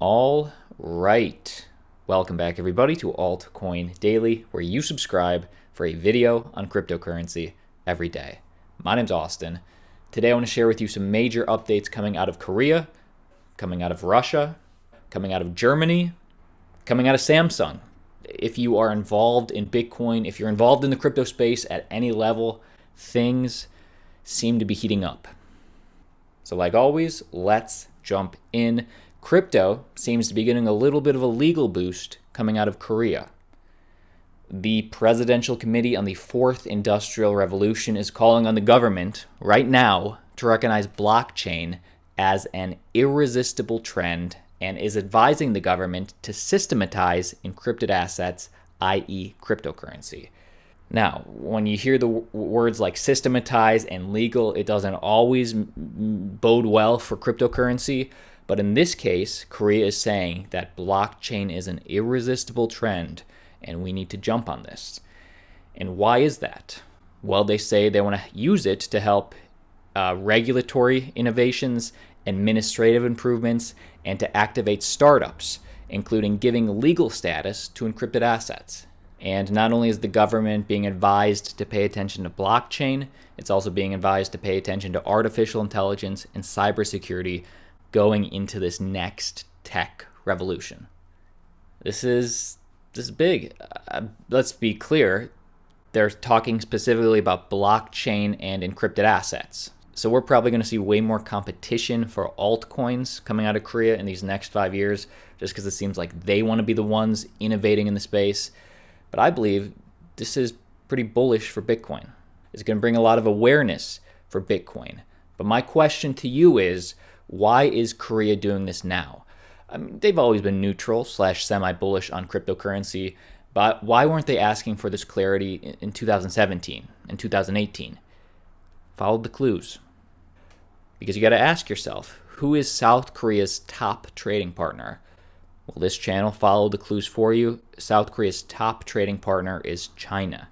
All right. Welcome back, everybody, to Altcoin Daily, where you subscribe for a video on cryptocurrency every day. My name's Austin. Today, I want to share with you some major updates coming out of Korea, coming out of Russia, coming out of Germany, coming out of Samsung. If you are involved in Bitcoin, if you're involved in the crypto space at any level, things seem to be heating up. So like always, let's jump in. Crypto seems to be getting a little bit of a legal boost coming out of Korea. The Presidential Committee on the Fourth Industrial Revolution is calling on the government right now to recognize blockchain as an irresistible trend and is advising the government to systematize encrypted assets, i.e. cryptocurrency. Now, when you hear the words like systematize and legal, it doesn't always bode well for cryptocurrency. But in this case, Korea is saying that blockchain is an irresistible trend and we need to jump on this. And why is that? Well, they say they want to use it to help regulatory innovations, administrative improvements, and to activate startups, including giving legal status to encrypted assets. And not only is the government being advised to pay attention to blockchain, it's also being advised to pay attention to artificial intelligence and cybersecurity going into this next tech revolution. This is big. Let's be clear. They're talking specifically about blockchain and encrypted assets. So we're probably going to see way more competition for altcoins coming out of Korea in these next 5 years, just because it seems like they want to be the ones innovating in the space. But I believe this is pretty bullish for Bitcoin. It's going to bring a lot of awareness for Bitcoin. But my question to you is, why is Korea doing this now? I mean, they've always been neutral / semi-bullish on cryptocurrency, but why weren't they asking for this clarity in 2017 and 2018? Followed the clues. Because you got to ask yourself, who is South Korea's top trading partner? Well, this channel followed the clues for you. South Korea's top trading partner is China.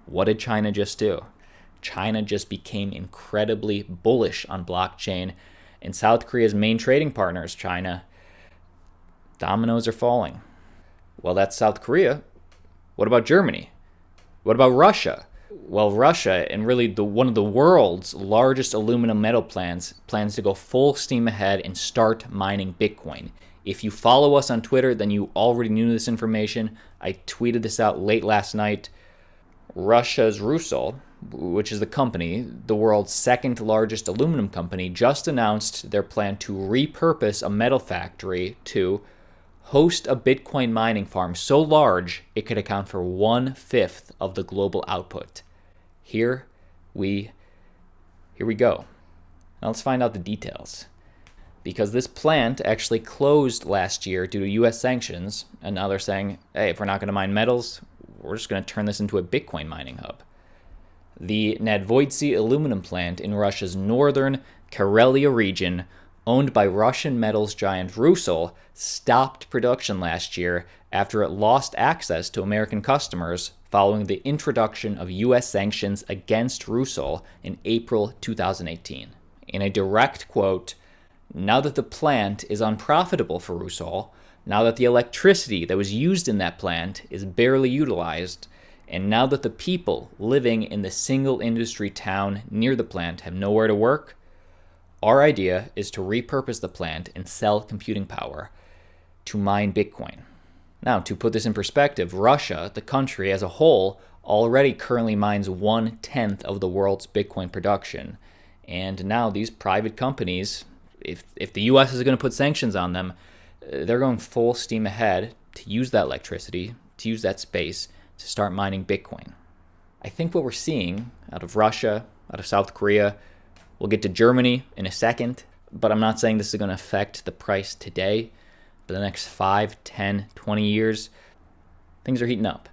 What did China just do? China just became incredibly bullish on blockchain, and South Korea's main trading partner is China. Dominoes are falling. Well, that's South Korea. What about Germany? What about Russia? Well, Russia, and really one of the world's largest aluminum metal plants, plans to go full steam ahead and start mining Bitcoin. If you follow us on Twitter, then you already knew this information. I tweeted this out late last night. Russia's Rusal, which is the company, the world's second largest aluminum company, just announced their plan to repurpose a metal factory to host a Bitcoin mining farm so large it could account for 1/5 of the global output. Here we go. Now let's find out the details. Because this plant actually closed last year due to US sanctions, and now they're saying, hey, if we're not going to mine metals, we're just going to turn this into a Bitcoin mining hub. The Nadvoitsy aluminum plant in Russia's northern Karelia region, owned by Russian metals giant Rusal, stopped production last year after it lost access to American customers following the introduction of US sanctions against Rusal in April 2018. In a direct quote, "Now that the plant is unprofitable for Rusal, now that the electricity that was used in that plant is barely utilized, and now that the people living in the single industry town near the plant have nowhere to work, our idea is to repurpose the plant and sell computing power to mine Bitcoin." Now, to put this in perspective, Russia, the country as a whole, already currently mines 1/10 of the world's Bitcoin production. And now these private companies, if the US is going to put sanctions on them, they're going full steam ahead to use that electricity, to use that space, to start mining Bitcoin. I think what we're seeing out of Russia, out of South Korea, we'll get to Germany in a second, but I'm not saying this is going to affect the price today. For the next 5, 10, 20 years, things are heating up.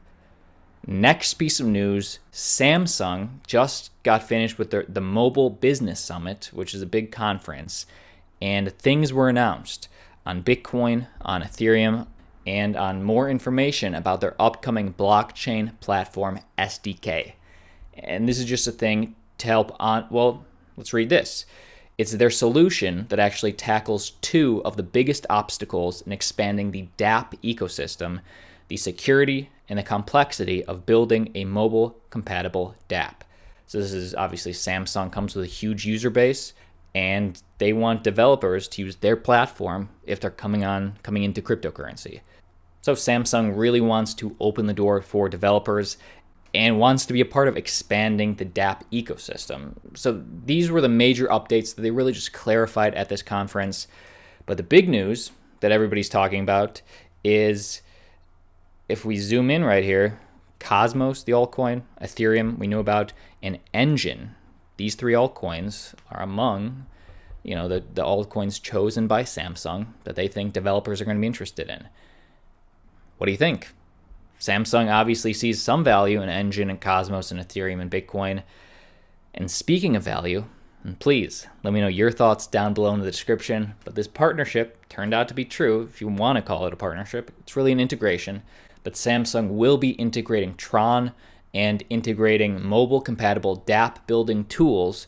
Next piece of news, Samsung just got finished with the Mobile Business Summit, which is a big conference, and things were announced on Bitcoin, on Ethereum, and on more information about their upcoming blockchain platform SDK. And this is just a thing to help on, well, let's read this. It's their solution that actually tackles two of the biggest obstacles in expanding the DApp ecosystem: the security and the complexity of building a mobile-compatible DApp. So this is obviously Samsung comes with a huge user base, and they want developers to use their platform if they're coming into cryptocurrency. So Samsung really wants to open the door for developers and wants to be a part of expanding the DApp ecosystem. So these were the major updates that they really just clarified at this conference. But the big news that everybody's talking about is, if we zoom in right here, Cosmos, the altcoin, Ethereum, we knew about, and Enjin. These three altcoins are among, the altcoins chosen by Samsung that they think developers are going to be interested in. What do you think? Samsung obviously sees some value in Enjin and Cosmos and Ethereum and Bitcoin. And speaking of value, and please let me know your thoughts down below in the description. But this partnership turned out to be true, if you want to call it a partnership. It's really an integration. But Samsung will be integrating Tron and integrating mobile-compatible DApp building tools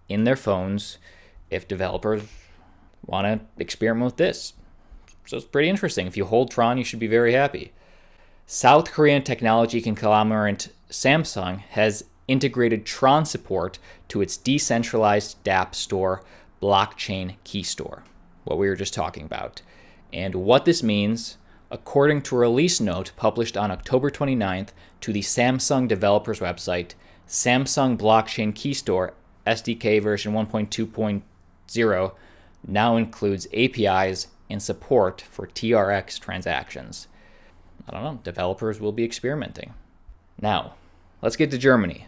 in their phones if developers want to experiment with this. So it's pretty interesting. If you hold Tron, you should be very happy. South Korean technology conglomerate Samsung has integrated Tron support to its decentralized DApp store, blockchain key store, what we were just talking about. And what this means, according to a release note published on October 29th to the Samsung developers website, Samsung Blockchain Key Store SDK version 1.2.0 now includes APIs and support for TRX transactions. I don't know, developers will be experimenting. Now, let's get to Germany.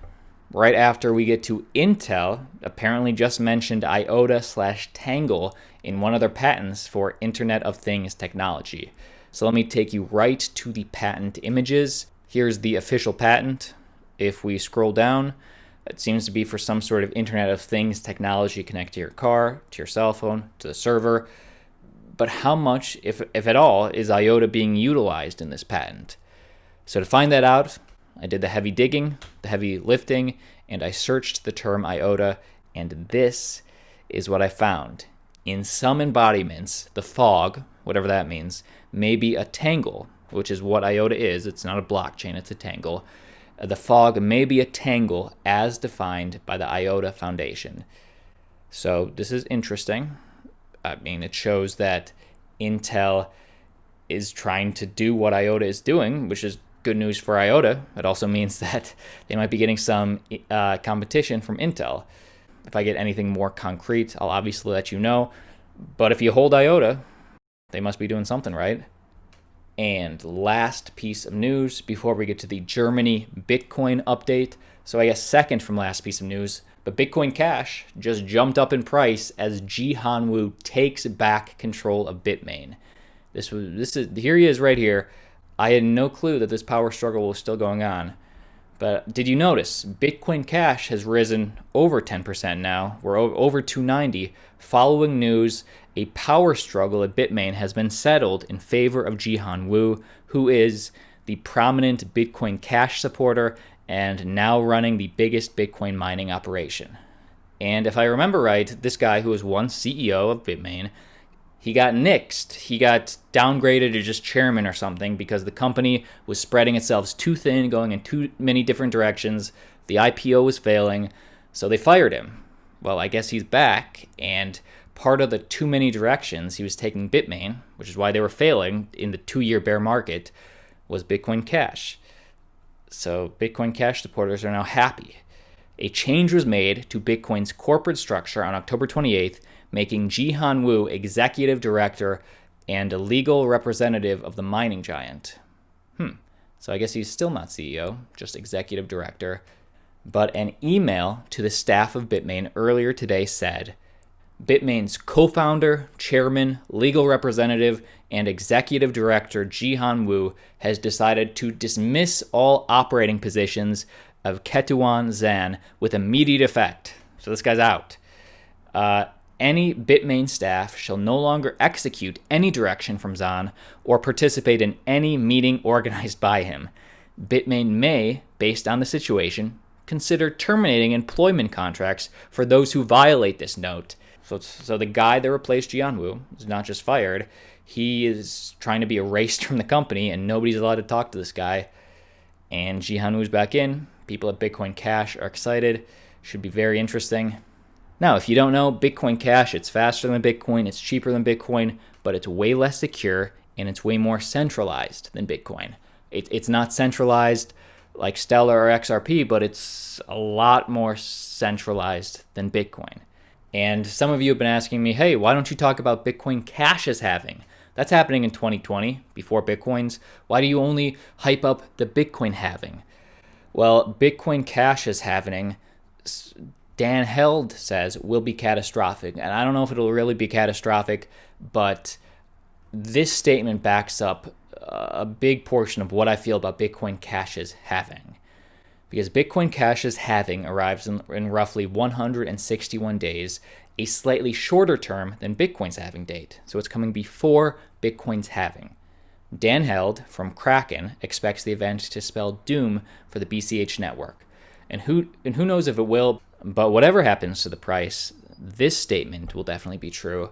Right after we get to Intel, apparently just mentioned IOTA/Tangle in one of their patents for Internet of Things technology. So let me take you right to the patent images. Here's the official patent. If we scroll down, it seems to be for some sort of Internet of Things technology connect to your car, to your cell phone, to the server. But how much, if at all, is IOTA being utilized in this patent? So to find that out, I did the heavy digging, the heavy lifting, and I searched the term IOTA, and this is what I found. In some embodiments, the fog, whatever that means, may be a tangle, which is what IOTA is. It's not a blockchain, it's a tangle. The fog may be a tangle as defined by the IOTA Foundation. So this is interesting. I mean, it shows that Intel is trying to do what IOTA is doing, which is good news for IOTA. It also means that they might be getting some competition from Intel. If I get anything more concrete, I'll obviously let you know. But if you hold IOTA, they must be doing something right. And last piece of news before we get to the Germany Bitcoin update. So I guess second from last piece of news, but Bitcoin Cash just jumped up in price as Jihan takes back control of Bitmain. Here he is right here. I had no clue that this power struggle was still going on. But did you notice Bitcoin Cash has risen over 10% now? We're over 290 following news a power struggle at Bitmain has been settled in favor of Jihan, who is the prominent Bitcoin Cash supporter and now running the biggest Bitcoin mining operation. And if I remember right, this guy who was once CEO of Bitmain, he got nixed. He got downgraded to just chairman or something because the company was spreading itself too thin, going in too many different directions. The IPO was failing, so they fired him. Well, I guess he's back, and part of the too many directions he was taking Bitmain, which is why they were failing in the 2-year bear market, was Bitcoin Cash. So Bitcoin Cash supporters are now happy. A change was made to Bitcoin's corporate structure on October 28th, making Jihan executive director and a legal representative of the mining giant. So I guess he's still not CEO, just executive director. But an email to the staff of Bitmain earlier today said, Bitmain's co-founder, chairman, legal representative, and executive director Jihan has decided to dismiss all operating positions of Ketuan Zan with immediate effect. So this guy's out. Any Bitmain staff shall no longer execute any direction from Zan or participate in any meeting organized by him. Bitmain may, based on the situation, consider terminating employment contracts for those who violate this note. So the guy that replaced Jihan is not just fired. He is trying to be erased from the company, and nobody's allowed to talk to this guy. And Jihan back in. People at Bitcoin Cash are excited. Should be very interesting. Now, if you don't know, Bitcoin Cash, it's faster than Bitcoin, it's cheaper than Bitcoin, but it's way less secure, and it's way more centralized than Bitcoin. It's not centralized like Stellar or XRP, but it's a lot more centralized than Bitcoin. And some of you have been asking me, hey, why don't you talk about Bitcoin Cash's halving? That's happening in 2020, before Bitcoin's. Why do you only hype up the Bitcoin halving? Well, Bitcoin Cash's halving, Dan Held says, will be catastrophic. And I don't know if it'll really be catastrophic, but this statement backs up a big portion of what I feel about Bitcoin Cash's halving. Because Bitcoin Cash's halving arrives in roughly 161 days, a slightly shorter term than Bitcoin's halving date. So it's coming before Bitcoin's halving. Dan Held from Kraken expects the event to spell doom for the BCH network. And who knows if it will, but whatever happens to the price, this statement will definitely be true,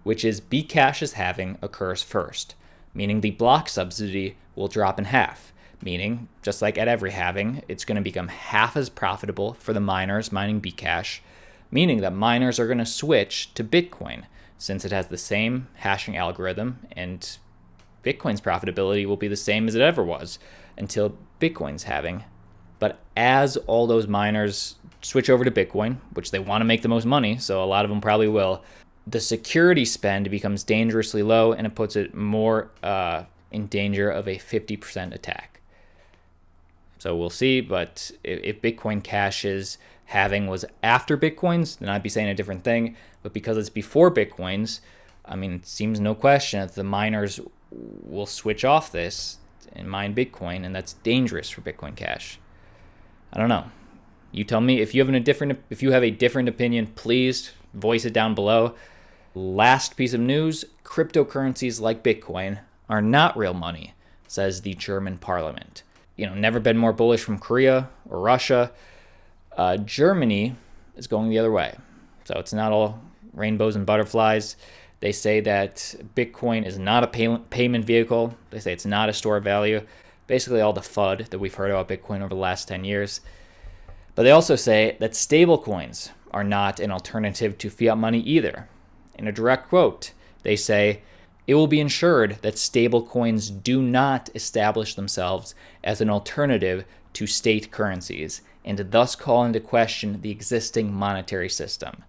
which is Bcash's halving occurs first, meaning the block subsidy will drop in half. Meaning, just like at every halving, it's going to become half as profitable for the miners mining Bcash, meaning that miners are going to switch to Bitcoin since it has the same hashing algorithm, and Bitcoin's profitability will be the same as it ever was until Bitcoin's halving. But as all those miners switch over to Bitcoin, which they want to make the most money, so a lot of them probably will, the security spend becomes dangerously low, and it puts it more in danger of a 50% attack. So we'll see, but if Bitcoin Cash's halving was after Bitcoin's, then I'd be saying a different thing. But because it's before Bitcoin's, I mean, it seems no question that the miners will switch off this and mine Bitcoin, and that's dangerous for Bitcoin Cash. I don't know. You tell me if you have a different opinion, please voice it down below. Last piece of news, cryptocurrencies like Bitcoin are not real money, says the German parliament. Never been more bullish from Korea or Russia. Germany is going the other way. So it's not all rainbows and butterflies. They say that Bitcoin is not a payment vehicle. They say it's not a store of value. Basically all the FUD that we've heard about Bitcoin over the last 10 years. But they also say that stablecoins are not an alternative to fiat money either. In a direct quote, they say, it will be ensured that stablecoins do not establish themselves as an alternative to state currencies and thus call into question the existing monetary system.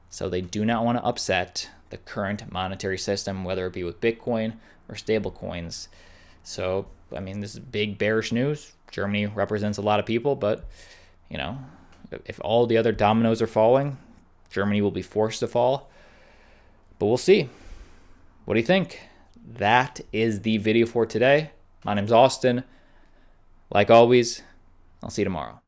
So they do not want to upset the current monetary system, whether it be with Bitcoin or stablecoins. So, I mean, this is big bearish news. Germany represents a lot of people, but, if all the other dominoes are falling, Germany will be forced to fall. But we'll see. What do you think? That is the video for today. My name's Austin. Like always, I'll see you tomorrow.